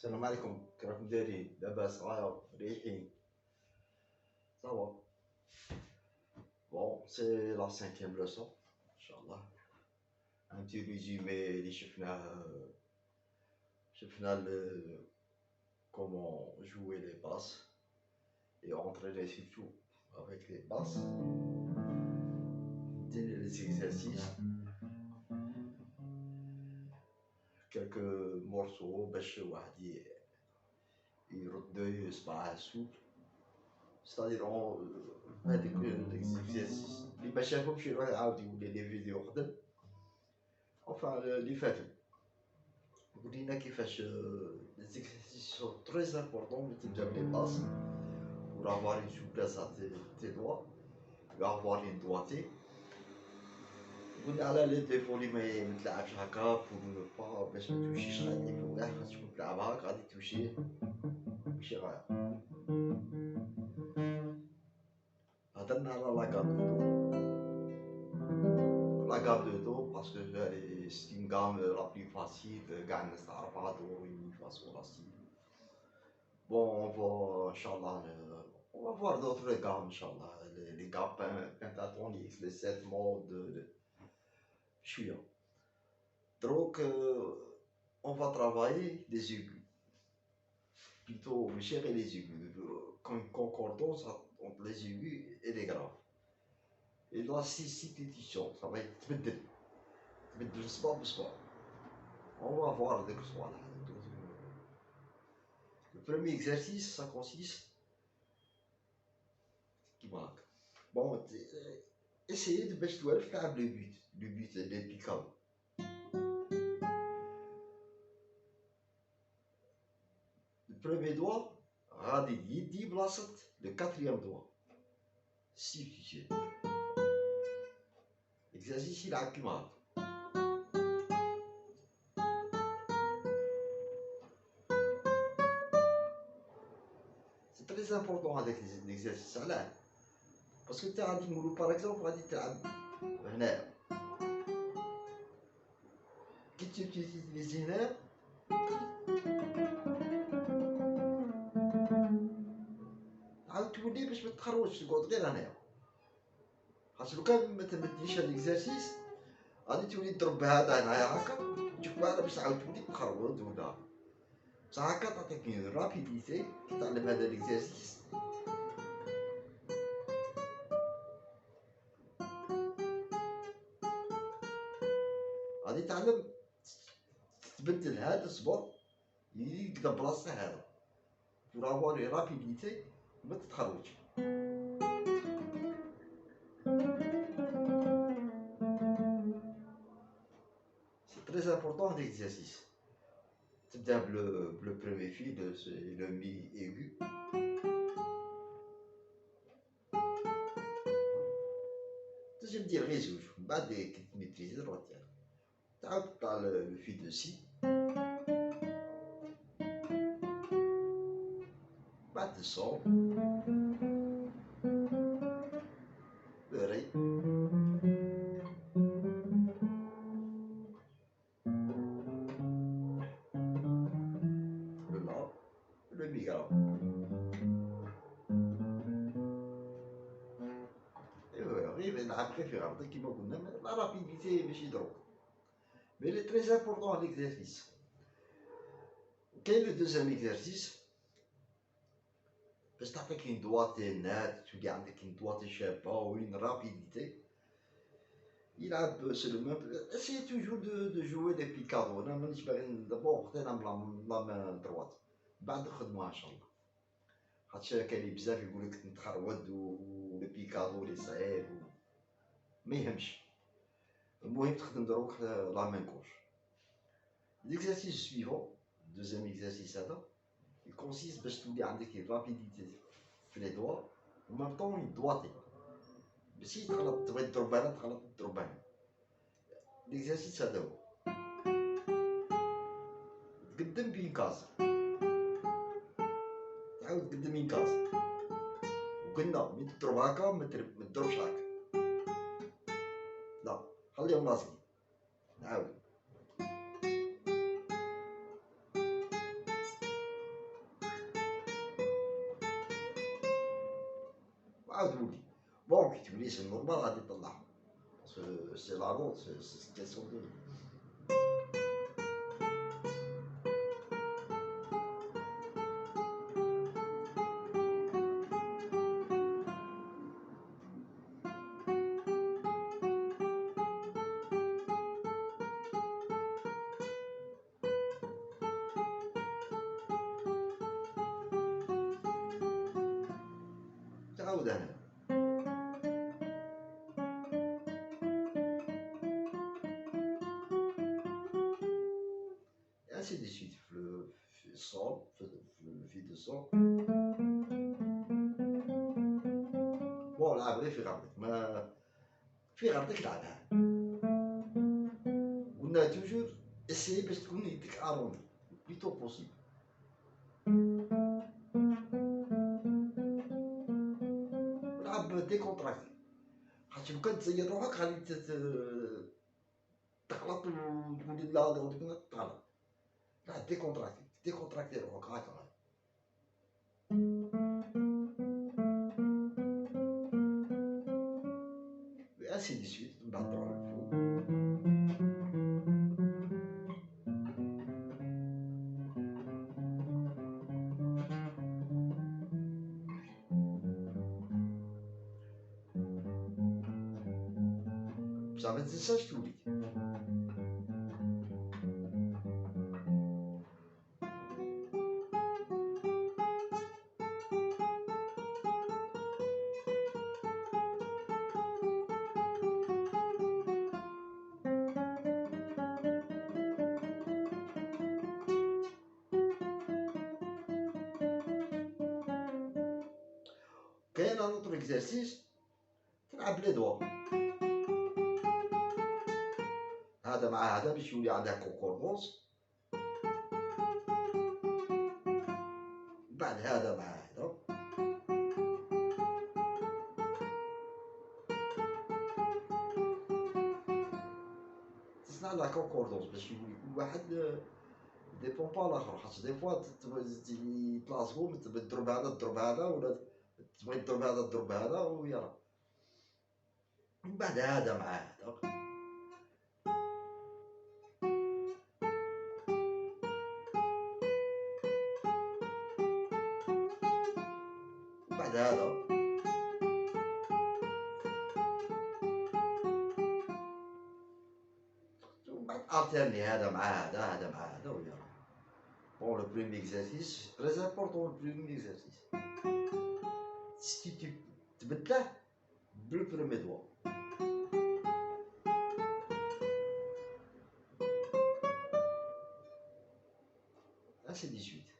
السلام عليكم، كي راكم دايرين؟ لاباس؟ مريحين؟ صافا. بون سي لا سانكيام لوسون ان شاء الله. ان بتي ريزومي اللي شفنا comment jouer les basses et entraîner surtout avec les basses. Donner les exercices, quelques morceaux باش واحد يرد يصبع souple. C'est-à-dire هذيك l'exercice اللي ما شافهمش يروح يعاود يولي لي فيديو قدام. Enfin, اللي فاتوا ورينا كيفاش les exercices sont très importants باش تبدا بلي باس pour avoir une souplesse à tes doigts et avoir une doigté. قلنا على لي ديفو اللي ما تلعبش هكا pour با باش ما توشيش غادي في واحد خاصك تكون تلعب هاك غادي توشي ماشي غاية. هضرنا على la gamme de Do parce que c'est une gamme la plus facile, gamme تعرفها Do, Mi, Fa, Sol, La, Si. Bon, Inch'Allah, on va voir d'autres gammes, Inch'Allah, les gammes pentatoniques, les 7 modes, chouïa. Donc, on va travailler les aigus, plutôt gérer les aigus, une concordance entre les aigus et les graves. Et la substitution, ça va être تبدل صباع بصباع. On va voir ديك الصوالح. Le premier exercice, ça consiste كيما هاكا. Bon, essayez de باش توالف تلعب le but les picado. Le premier doigt غادي يدي بلاصة le quatrième doigt. Substituer. L'exercice يلعب كيما هاكا. C'est très important avec l'exercice علاه؟ باسكو انت غادي نقولو باغ اكزومبل غادي تلعب هنايا كي تيوتيليزي هنايا عاود تولي باش متخرجش تقعد غير هنايا، خاطر لو كان ما تمديش هاد ليكزارسيس غادي تولي تضرب بهذا هنايا هاكا تشوف واحد باش تعاود تولي تخرج ولا بصح هاكا تعطيك اون رابيديتي كي تعلم هذا ليكزارسيس. غادي تعلم تبدل هذا الصبر يقدر بلاصته هذا pour avoir une rapidité ما تتخرج. C'est très important l'exercice. تبدا بلو premier fil, le mi aigu. تنجم دير غير زوج من بعد كي تميتريزي تروح تعاود تطلع لو في دو سي بعد الصول le ré, le la, le mi grave. غير نلعب غير في غلطة كيما قلنا لا رابيديتي ماشي دروك. Mais il est très important l'exercice. Quel est le deuxième exercice? باش تعطيك une doigté nette تولي عندك une doigté شابة و une rapidité. يلعب سي لو ميم. Essayez toujours de jouer des picados. انا مانيش باغي دابور خدينا لا مان دروات بعد نخدموها ان شاء الله، خاطش كاين بزاف يقولك نتخرود و لي بيكادو لي صعيب ما يهمش. المهم تخدم دروك لا مان كوش. L'exercice suivant, deuxième exercice هذا il consiste باش تولي عندك une rapidité في les doigts en même temps une doigté ماشي تغلط تبغي تضرب هنا تغلط تضرب هنا. l'exercice هذا هو تقدم بين كاز تعاود تقدم بين كاز وقلنا ملي تضرب هكا ما تضربش هكا، لا خليهم لاصقين. نعاود كي تولي سي نورمال غادي يطلع باسكو سي لا روت سي كيسيون دو تعاود انا ainsi de suite في الصول في دو صول بون لعب غير في غردك ما في غردك لعبها قلنا توجور اسيي باش تكون يديك اروندي بيتو بوسيبل ولعب ديكونتراكتي خاطر لو كان تزير روحك غادي تغلط وتقول لا غادي تغلط لا ديكونتراكتي روحك هاكا ainsi de suite من بعد تروح للفوق بصح ما تنساش تولي كاين ان اوتر اكزرسيس تلعب لي دوا هذا مع هذا باش يولي عندها كونكوردونس بعد هذا مع هذا تصنع لا كونكوردونس باش يولي كل واحد ديبون با الاخر خاطر دي فوا يتلاصقو تضرب هذا تضرب هذا ولا تبغي تضرب هذا تضرب هذا ويلا من بعد هذا مع هذا بعد هذا ومن بعد الترني هذا مع هذا هذا مع هذا ويلا بون لو بريمي اكزرسيس تري امبورطون لو بريمي اكزرسيس si تبدله بالبريمي دوا ainsi de suite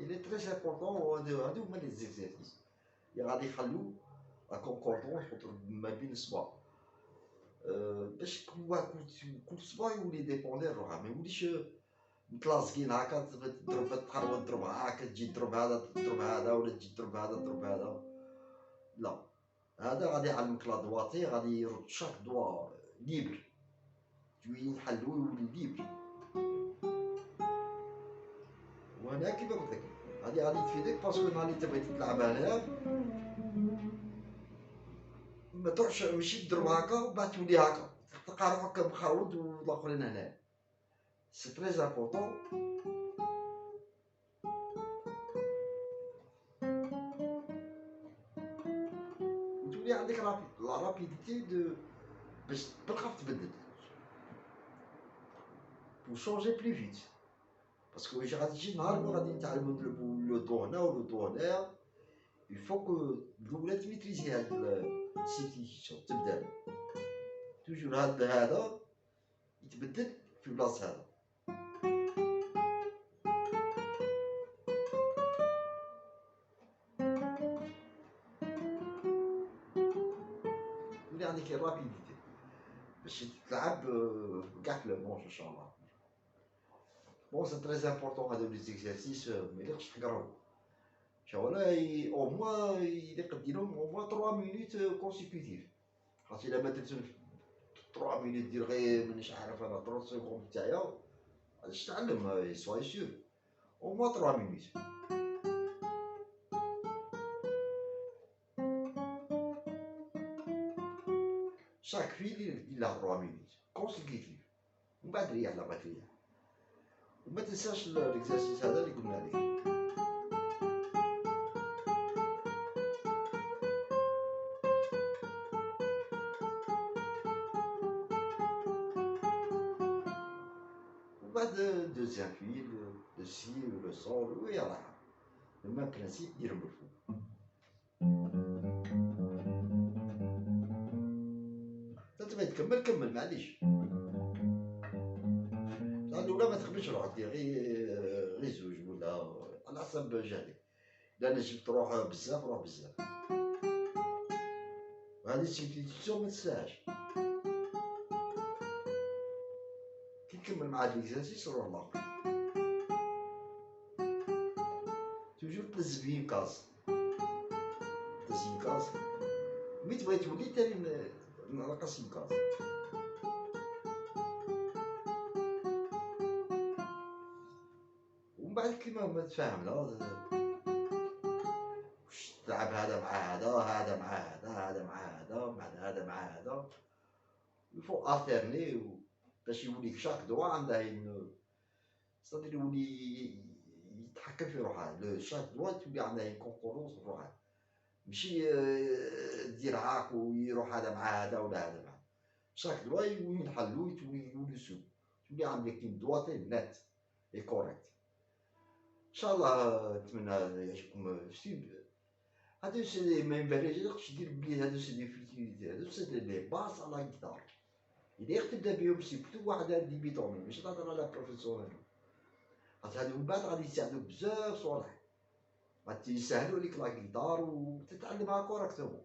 il est très important هادو هما لي زيكزارسيس اللي غادي يخلو لا كونكوردونس ما بين الصباع باش كل صباع يولي ديبوندي روحها ما يوليش متلاصقين هكا تضرب تحاول تضربها هكا تجي تضرب هذا تضرب هذا ولا تجي تضرب هذا تضرب هذا لا هذا غادي يعلمك لا دواتي غادي يرد شاك دوا ليبر تولي نحلو يولي ليبر وهنا كيما قلت لك هادي غادي تفيدك باسكو نهار اللي تبغي تلعب هنايا ما تروحش ماشي تضرب هكا وبعد تولي هكا تلقى روحك مخرود والاخرين هنايا سي تري امبورطون وتولي عندك لا رابيديتي دو باش بالخف تبدل pour changer plus vite parce que واش غادي تجي نهار اللي غادي نتعلمو لو دو هنا ولو دو هنا il faut que الاولى تميتريزي هاد السيتيشن تبدا توجور هذا يتبدل في بلاصه هذا يولي عندك الرابيديتي باش تلعب كاع في المونش ان شاء الله بون سي تري امبورطون هادو لي زيكزارسيس ميليقش تحقرهم شغل او موان يليق ديرهم او موان 3 مينوت كونسيكوتيف خاطر الا ما درتهمش 3 مينوت دير غير مانيش عارف انا 30 سكوند تاعيا غاديش تعلم سواي سيور au moins 3 minutes. Chaque fil il a 3 minutes consécutifs ومن بعد ريح لا بغيت تريح. وما تنساش الاكزرسيس هذا اللي قلنا لك. ومن بعد دوزيام فيل لو سي لو سول وهي راحة. لو ميم برانسيب ديرهم بالفوق. تبغي تكمل كمل معليش. الأولى ما تخدمش روحك غير زوج ولا على حسب جهدك. إلا نجم تروح بزاف روح بزاف. وهذه السيمبليسيون ما تنساهاش. كي تكمل مع هاد ليكزارسيس روح لاخر. توجور تنزل فيه كاز. تنزل كاز. مي تبغي تولي تاني ناقص كاز. ومن بعد كيما ما تفاهمنا واش تلعب هذا مع هذا هذا مع هذا هذا مع هذا بعد هذا مع هذا. يفو التيرني باش يولي شاك دوا عندها صدر يولي يتحكم في روحها. شاك دوا تولي عندها كونكورونس في روحها. ماشي دير عاق ويروح هذا مع هذا ولا هذا مع شاك دوا ينحلو يولي سو. تولي عندك دواتي نت اي كوريكت. ان شاء الله نتمنى يعجبكم. هادو سي ما يبالغش دير بلي هادو سي دي فيتيليتي. هادو سي دي باس على الجيتار. إذا تبدا بهم سيرتو واحد ديبيتوني ماشي تهضر على بروفيسيونيل. خاطر هادو من بعد غادي يساعدوك بزاف صوالح. غادي يسهلو عليك لا جيتار وتتعلمها كوريكتومون.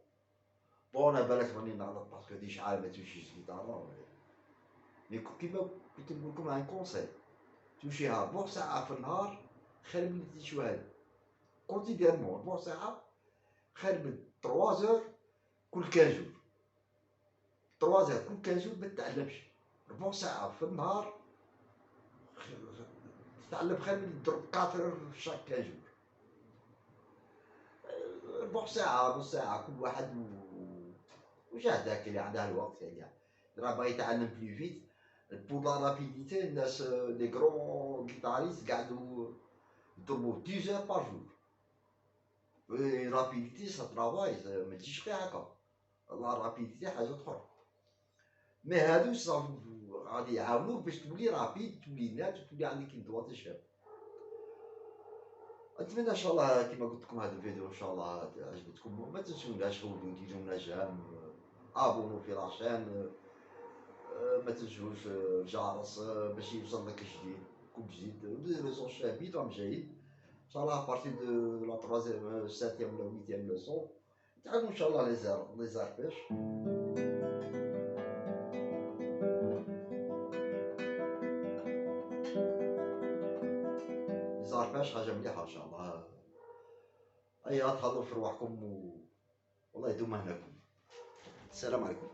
بون انا بالك راني نغلط باسكو هادي شحال ما توشيش جيتار. مي كيما كنت نقولكم ان كونسيل توشيها ربع ساعة في النهار خير من تشوي هادي. كونتيديرمون ربع ساعة خير من 3 زور كل 15 جور. 3 زور كل 15 جور ما تتعلمش. ربع ساعة في النهار تتعلم خير من تضرب 4 في شاك 15 جور. ربع ساعة نص ساعة كل واحد وجهدك اللي عندها الوقت. يعني راه باغي يتعلم بلي فيت بور لا رابيديتي. الناس لي كرون غيتاريست قعدوا يضربوا 10 زور بار جور. رابيديتي سا ترافاي ما تجيش غير هكا. لا رابيديتي حاجة أخرى. مي هادو غادي يعاونوك باش تولي رابيد تولي نات وتولي عندك دوات شاب. نتمنى ان شاء الله كيما قلت لكم هذا الفيديو ان شاء الله عجبتكم. ما تنسوناش ديروا لنا جام ابونو في لاشين. ما تنسوش الجرس باش يوصل لك جديد كل جديد. لي ليسون شابين راهم جايين ان شاء الله. ابارتي دو لا تروازيام ساتيام ولا ويتيام ليسون نتعلمو ان شاء الله لي زاربيش. زارباش حاجة مليحة ان شاء الله. ايا تهضروا في رواحكم والله يدوم هناكم. السلام عليكم.